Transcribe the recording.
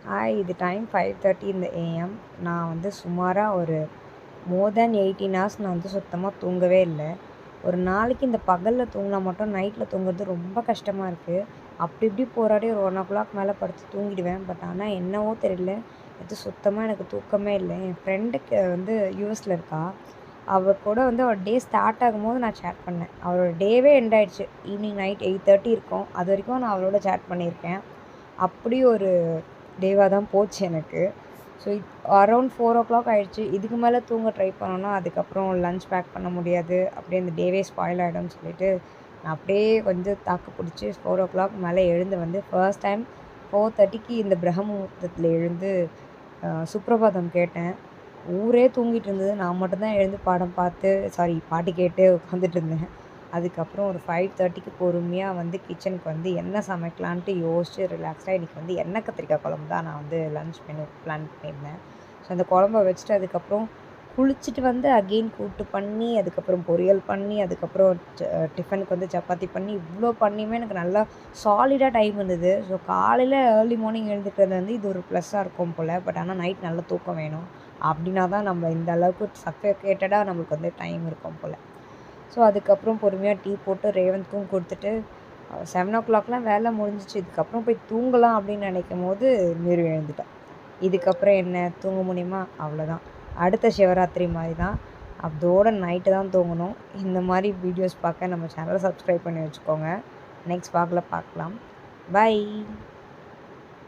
Hi, இது time 5:30 இந்த AM. நான் வந்து சுமாராக ஒரு மோர் தேன் 18 ஹவர்ஸ் நான் வந்து சுத்தமாக தூங்கவே இல்லை. ஒரு நாளைக்கு இந்த பகலில் தூங்கினா மட்டும் நைட்டில் தூங்குறது ரொம்ப கஷ்டமாக இருக்குது. அப்படி இப்படி போராடி ஒரு 1 o'clock மேலே படுத்து தூங்கிடுவேன். பட் ஆனால் என்னவோ தெரியல, இது சுத்தமாக எனக்கு தூக்கமே இல்லை. என் ஃப்ரெண்டுக்கு வந்து யூஎஸில் இருக்கா. அவள் கூட வந்து அவள் டே ஸ்டார்ட் ஆகும்போது நான் சேட் பண்ணேன். அவளோட டேவே எண்ட் ஆயிடுச்சு. ஈவினிங் நைட் 8:30 இருக்கும். அது வரைக்கும் நான் அவளோட சேட் பண்ணியிருக்கேன். அப்படி ஒரு டேவாக தான் போச்சு எனக்கு. ஸோ அரௌண்ட் 4 o'clock ஆகிடுச்சு. இதுக்கு மேலே தூங்க ட்ரை பண்ணோன்னா அதுக்கப்புறம் லன்ச் பேக் பண்ண முடியாது. அப்படியே அந்த டேவே ஸ்பாயில் ஆகிடும்னு சொல்லிட்டு நான் அப்படியே கொஞ்சம் தாக்கு பிடிச்சி 4 o'clock மேலே எழுந்து வந்து ஃபர்ஸ்ட் டைம் 4:30க்கு இந்த பிரம்ம முகூர்த்தத்தில் எழுந்து சுப்ரபாதம் கேட்டேன். ஊரே தூங்கிட்டு இருந்தது. நான் மட்டும்தான் எழுந்து பாட்டு கேட்டு உட்காந்துட்டு இருந்தேன். அதுக்கப்புறம் ஒரு 5:30க்கு பொறுமையாக வந்து கிச்சனுக்கு வந்து என்ன சமைக்கலான்ட்டு யோசிச்சு ரிலாக்ஸ்டாக இன்றைக்கி வந்து எண்ணெய் கத்திரிக்காய் குழம்பு தான் நான் வந்து லன்ச் மெனு பிளான் பண்ணியிருந்தேன். ஸோ அந்த குழம்ப வச்சுட்டு அதுக்கப்புறம் குளிச்சுட்டு வந்து அகெயின் கூட்டு பண்ணி, அதுக்கப்புறம் பொரியல் பண்ணி, அதுக்கப்புறம் டிஃபனுக்கு வந்து சப்பாத்தி பண்ணி, இவ்வளோ பண்ணியுமே எனக்கு நல்லா சாலிடாக டைம் இருந்தது. ஸோ காலையில் ஏர்லி மார்னிங் எழுந்துக்கிறது வந்து இது ஒரு ப்ளஸ்ஸாக இருக்கும் போல். பட் ஆனால் நைட் நல்லா தூக்கம் வேணும். அப்படின்னா தான் நம்ம இந்த அளவுக்கு சஃபோகேட்டடாக நம்மளுக்கு வந்து டைம் இருக்கும் போல். ஸோ அதுக்கப்புறம் பொறுமையாக டீ போட்டு ரேவந்த்க்கும் கொடுத்துட்டு 7 o'clockலாம் வேலை முடிஞ்சிச்சு. இதுக்கப்புறம் போய் தூங்கலாம் அப்படின்னு நினைக்கும்போது மீறி எழுந்துட்டேன். இதுக்கப்புறம் என்ன தூங்க முடியுமா? அவ்வளோதான். அடுத்த சிவராத்திரி மாதிரி தான். அதோட நைட்டு தான் தூங்கணும். இந்த மாதிரி வீடியோஸ் பார்க்க நம்ம சேனலை சப்ஸ்கிரைப் பண்ணி வச்சுக்கோங்க. நெக்ஸ்ட் பார்க்கலாம். பை.